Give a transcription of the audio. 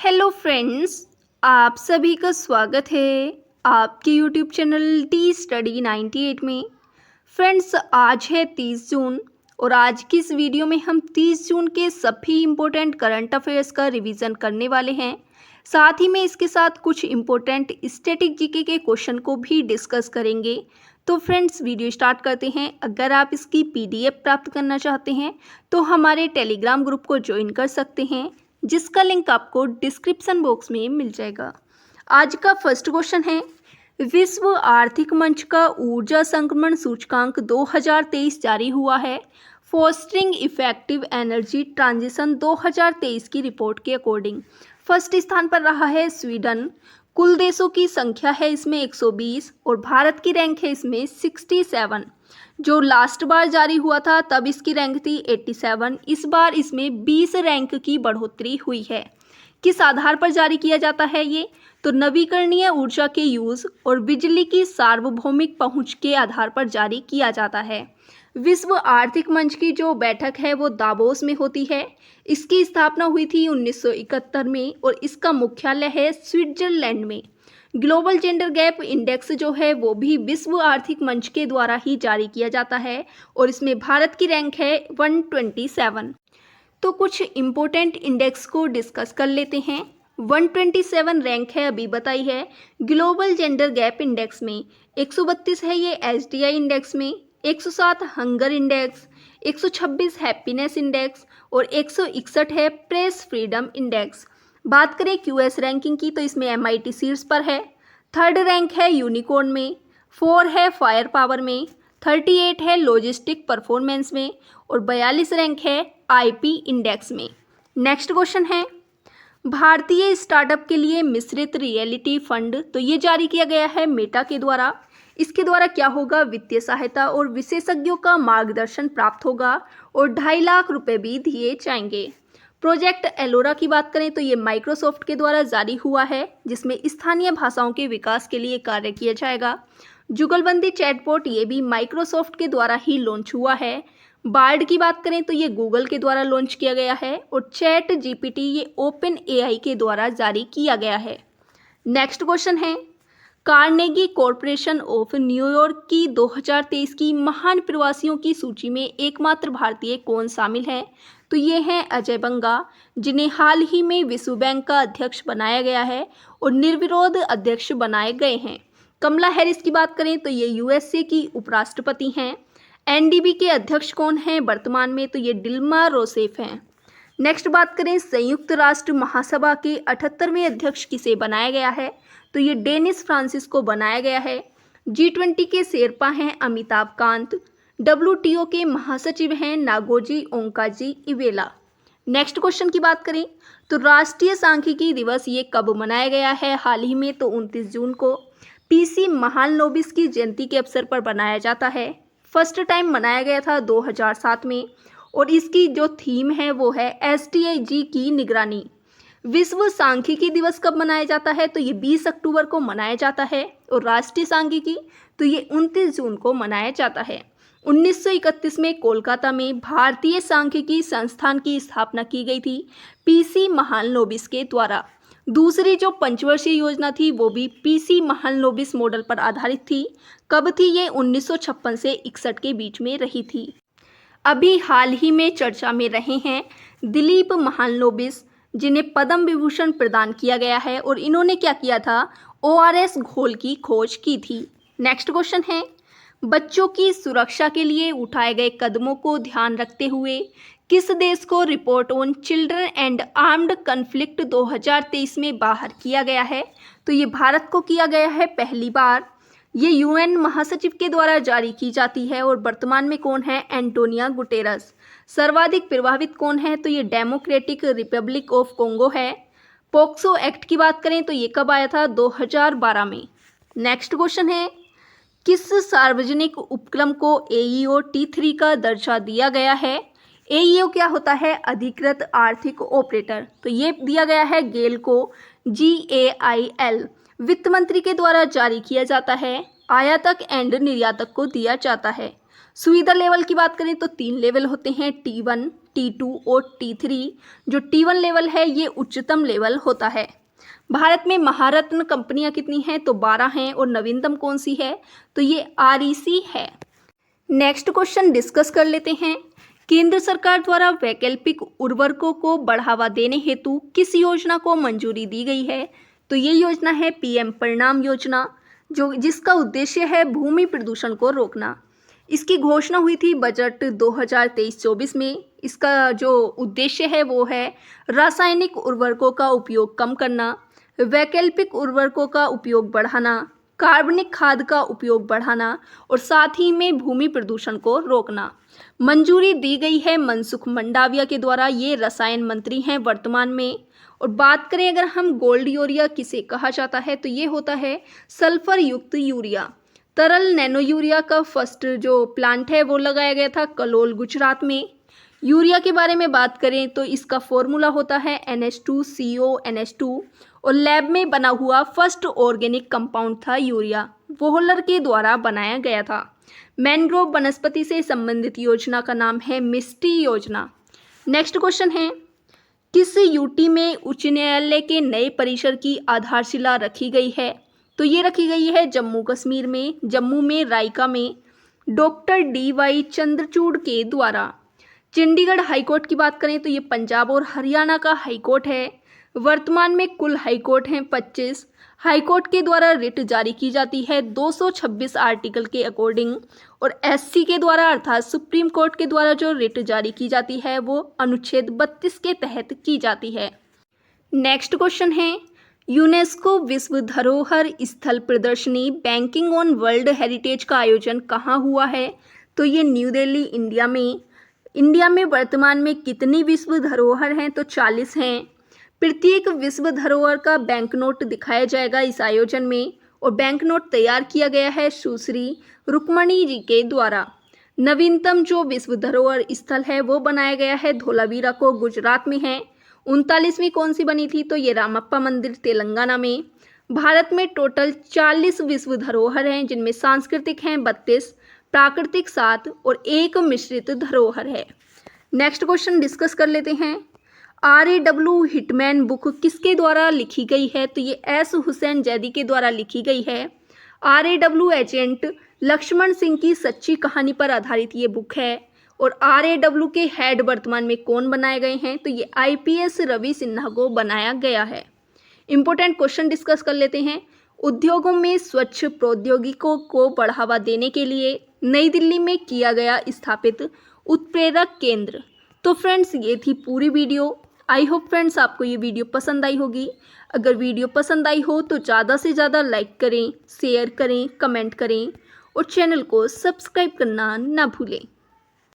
Hello friends, आप सभी का स्वागत है आपके यूट्यूब चैनल टी स्टडी 98 में। फ्रेंड्स, आज है 30 जून और आज की इस वीडियो में हम 30 जून के सभी इम्पोर्टेंट करंट अफेयर्स का रिवीजन करने वाले हैं। साथ ही में इसके साथ कुछ इम्पोर्टेंट स्टैटिक जीके के क्वेश्चन को भी डिस्कस करेंगे। तो फ्रेंड्स, वीडियो स्टार्ट करते हैं। अगर आप इसकी पीडीएफ प्राप्त करना चाहते हैं तो हमारे टेलीग्राम ग्रुप को ज्वाइन कर सकते हैं, जिसका लिंक आपको डिस्क्रिप्शन बॉक्स में मिल जाएगा। आज का फर्स्ट क्वेश्चन है, विश्व आर्थिक मंच का ऊर्जा संक्रमण सूचकांक 2023 जारी हुआ है। फोस्टरिंग इफेक्टिव एनर्जी ट्रांजिशन 2023 की रिपोर्ट के अकॉर्डिंग फर्स्ट स्थान पर रहा है स्वीडन। कुल देशों की संख्या है इसमें 120 और भारत की रैंक है इसमें 67। जो लास्ट बार जारी हुआ था तब इसकी रैंक थी 87। इस बार इसमें 20 रैंक की बढ़ोतरी हुई है। किस आधार पर जारी किया जाता है ये? तो नवीकरणीय ऊर्जा के यूज और बिजली की सार्वभौमिक पहुंच के आधार पर जारी किया जाता है। विश्व आर्थिक मंच की जो बैठक है वो दावोस में होती है। इसकी स्थापना हुई थी 1971 में और इसका मुख्यालय है स्विट्जरलैंड में। ग्लोबल जेंडर गैप इंडेक्स जो है वो भी विश्व आर्थिक मंच के द्वारा ही जारी किया जाता है और इसमें भारत की रैंक है 127। तो कुछ इम्पोर्टेंट इंडेक्स को डिस्कस कर लेते हैं। 127 रैंक है अभी बताई है ग्लोबल जेंडर गैप इंडेक्स में। 132 है ये एसडीआई इंडेक्स में, 107 हंगर इंडेक्स, 126 हैप्पीनेस इंडेक्स और 161 है प्रेस फ्रीडम इंडेक्स। बात करें क्यूएस रैंकिंग की तो इसमें एमआईटी शीर्ष पर है। थर्ड रैंक है यूनिकॉर्न में, 4 है फायर पावर में, 38 है लॉजिस्टिक परफॉर्मेंस में और 42 रैंक है आईपी इंडेक्स में। नेक्स्ट क्वेश्चन है, भारतीय स्टार्टअप के लिए मिश्रित रियलिटी फंड तो ये जारी किया गया है मेटा के द्वारा। इसके द्वारा क्या होगा? वित्तीय सहायता और विशेषज्ञों का मार्गदर्शन प्राप्त होगा और 2.5 लाख रुपए भी दिए जाएंगे। प्रोजेक्ट एलोरा की बात करें तो ये माइक्रोसॉफ्ट के द्वारा जारी हुआ है, जिसमें स्थानीय भाषाओं के विकास के लिए कार्य किया जाएगा। जुगलबंदी चैटबॉट ये भी माइक्रोसॉफ्ट के द्वारा ही लॉन्च हुआ है। बार्ड की बात करें तो ये गूगल के द्वारा लॉन्च किया गया है और चैट जीपीटी ये ओपन एआई के द्वारा जारी किया गया है। नेक्स्ट क्वेश्चन है, कार्नेगी कॉरपोरेशन ऑफ न्यूयॉर्क की 2023 की महान प्रवासियों की सूची में एकमात्र भारतीय कौन शामिल है? तो ये हैं अजय बंगा, जिन्हें हाल ही में विश्व बैंक का अध्यक्ष बनाया गया है और निर्विरोध अध्यक्ष बनाए गए हैं। कमला हैरिस की बात करें तो ये यूएसए की उपराष्ट्रपति हैं। एनडीबी के अध्यक्ष कौन हैं वर्तमान में? तो ये डिल्मा रोसेफ हैं। नेक्स्ट बात करें संयुक्त राष्ट्र महासभा के 78वें अध्यक्ष किसे बनाया गया है? तो ये डेनिस फ्रांसिस को बनाया गया है। G20 के शेरपा हैं अमिताभ कांत। WTO के महासचिव हैं नागोजी ओंकाजी इवेला। नेक्स्ट क्वेश्चन की बात करें तो राष्ट्रीय सांख्यिकी दिवस ये कब मनाया गया है? हाल ही में तो 29 जून को पीसी महालनोबिस की जयंती के अवसर पर बनाया जाता है। फर्स्ट टाइम मनाया गया था 2007 में और इसकी जो थीम है वो है SDG की निगरानी। विश्व सांख्यिकी दिवस कब मनाया जाता है? तो ये 20 अक्टूबर को मनाया जाता है और राष्ट्रीय सांख्यिकी तो ये 29 जून को मनाया जाता है। 1931 में कोलकाता में भारतीय सांख्यिकी संस्थान की स्थापना की गई थी पीसी महालनोबिस के द्वारा। दूसरी जो पंचवर्षीय योजना थी वो भी पीसी महालनोबिस मॉडल पर आधारित थी। कब थी ये? 1956 से 61 के बीच में रही थी। अभी हाल ही में चर्चा में रहे हैं दिलीप महालनोबिस, जिन्हें पद्म विभूषण प्रदान किया गया है और इन्होंने क्या किया था? ORS घोल की खोज की थी। नेक्स्ट क्वेश्चन है, बच्चों की सुरक्षा के लिए उठाए गए कदमों को ध्यान रखते हुए किस देश को report on children and armed conflict 2023 में बाहर किया गया है? तो ये भारत को किया गया है पहली बार। ये यूएन महासचिव के द्वारा जारी की जाती है और वर्तमान में कौन है? Antonio Guterres. सर्वाधिक प्रभावित कौन है? तो ये डेमोक्रेटिक रिपब्लिक ऑफ कोंगो है। पोक्सो एक्ट की बात करें तो ये कब आया था? 2012 में। नेक्स्ट क्वेश्चन है, किस सार्वजनिक उपक्रम को AEO T3 का दर्जा दिया गया है? AEO क्या होता है? अधिकृत आर्थिक ऑपरेटर। तो ये दिया गया है गेल को GAIL। वित्त मंत्री के द्वारा जारी किया जाता है। आयातक एंड निर्यातक को दिया जाता है। सुविधा लेवल की बात करें तो 3 लेवल होते हैं, T1, T2 और T3। जो T1 लेवल है ये उच्चतम लेवल होता है। भारत में महारत्न कंपनियां कितनी हैं? तो 12 हैं। और नवीनतम कौन सी है? तो ये REC है। नेक्स्ट क्वेश्चन डिस्कस कर लेते हैं। केंद्र सरकार द्वारा वैकल्पिक उर्वरकों को बढ़ावा देने हेतु किस योजना को मंजूरी दी गई है? तो ये योजना है PM परिणाम योजना, जिसका उद्देश्य है भूमि प्रदूषण को रोकना। इसकी घोषणा हुई थी बजट 2023-24 में। इसका जो उद्देश्य है वो है रासायनिक उर्वरकों का उपयोग कम करना, वैकल्पिक उर्वरकों का उपयोग बढ़ाना, कार्बनिक खाद का उपयोग बढ़ाना और साथ ही में भूमि प्रदूषण को रोकना। मंजूरी दी गई है मनसुख मंडाविया के द्वारा। ये रसायन मंत्री हैं वर्तमान में। और बात करें अगर हम गोल्ड यूरिया किसे कहा जाता है, तो ये होता है सल्फर युक्त यूरिया। तरल नैनो यूरिया का फर्स्ट जो प्लांट है वो लगाया गया था कलोल, गुजरात में। यूरिया के बारे में बात करें तो इसका फॉर्मूला होता है NH2CO NH2 और लैब में बना हुआ फर्स्ट ऑर्गेनिक कंपाउंड था यूरिया, वोहलर के द्वारा बनाया गया था। मैनग्रोव वनस्पति से संबंधित योजना का नाम है मिस्टी योजना। नेक्स्ट क्वेश्चन है, किस यूटी में उच्च न्यायालय के नए परिसर की आधारशिला रखी गई है? तो ये रखी गई है जम्मू कश्मीर में, जम्मू में रायका में, डॉक्टर DY चंद्रचूड़ के द्वारा। चंडीगढ़ हाईकोर्ट की बात करें तो ये पंजाब और हरियाणा का हाईकोर्ट है। वर्तमान में कुल हाईकोर्ट हैं 25। हाईकोर्ट के द्वारा रिट जारी की जाती है 226 आर्टिकल के अकॉर्डिंग, और SC के द्वारा अर्थात सुप्रीम कोर्ट के द्वारा जो रिट जारी की जाती है वो अनुच्छेद 32 के तहत की जाती है। नेक्स्ट क्वेश्चन है, यूनेस्को विश्व धरोहर स्थल प्रदर्शनी बैंकिंग ऑन वर्ल्ड हेरिटेज का आयोजन कहाँ हुआ है? तो ये न्यू दिल्ली, इंडिया में। इंडिया में वर्तमान में कितनी विश्व धरोहर हैं? तो 40 हैं। प्रत्येक विश्व धरोहर का बैंक नोट दिखाया जाएगा इस आयोजन में, और बैंक नोट तैयार किया गया है सुश्री रुक्मणी जी के द्वारा। नवीनतम जो विश्व धरोहर स्थल है वो बनाया गया है धोलावीरा को, गुजरात में है। 39वीं कौन सी बनी थी? तो ये रामप्पा मंदिर, तेलंगाना में। भारत में टोटल 40 विश्व धरोहर हैं, जिनमें सांस्कृतिक हैं 32, प्राकृतिक 7 और एक मिश्रित धरोहर है। नेक्स्ट क्वेश्चन डिस्कस कर लेते हैं। RAW हिटमैन बुक किसके द्वारा लिखी गई है? तो ये S हुसैन जैदी के द्वारा लिखी गई है। RAW एजेंट लक्ष्मण सिंह की सच्ची कहानी पर आधारित ये बुक है। और RAW के हेड वर्तमान में कौन बनाए गए हैं? तो ये IPS रवि सिन्हा को बनाया गया है। इंपॉर्टेंट क्वेश्चन डिस्कस कर लेते हैं। उद्योगों में स्वच्छ प्रौद्योगिकों को बढ़ावा देने के लिए नई दिल्ली में किया गया स्थापित उत्प्रेरक केंद्र। तो फ्रेंड्स ये थी पूरी वीडियो। आई होप फ्रेंड्स आपको ये वीडियो पसंद आई होगी। अगर वीडियो पसंद आई हो तो ज़्यादा से ज़्यादा लाइक करें, शेयर करें, कमेंट करें और चैनल को सब्सक्राइब करना ना भूलें।